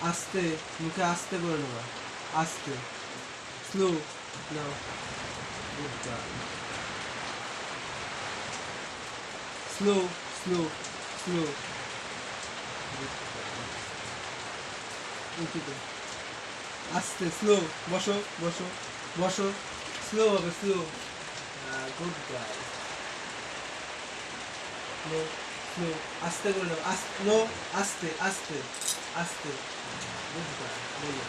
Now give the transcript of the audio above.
আস্তে, মুখে আস্তে করে নেবা, আস্তে, স্লো, নাও, good girl, slow, slow, slow, উঁচুতে, আস্তে, স্লো, বসো, বসো, বসো, স্লো হবে, slow, good girl, no, slow, আস্তে করে নাও, নো, আস্তে, আস্তে, আস্তে, গুড গার্ল, বলো।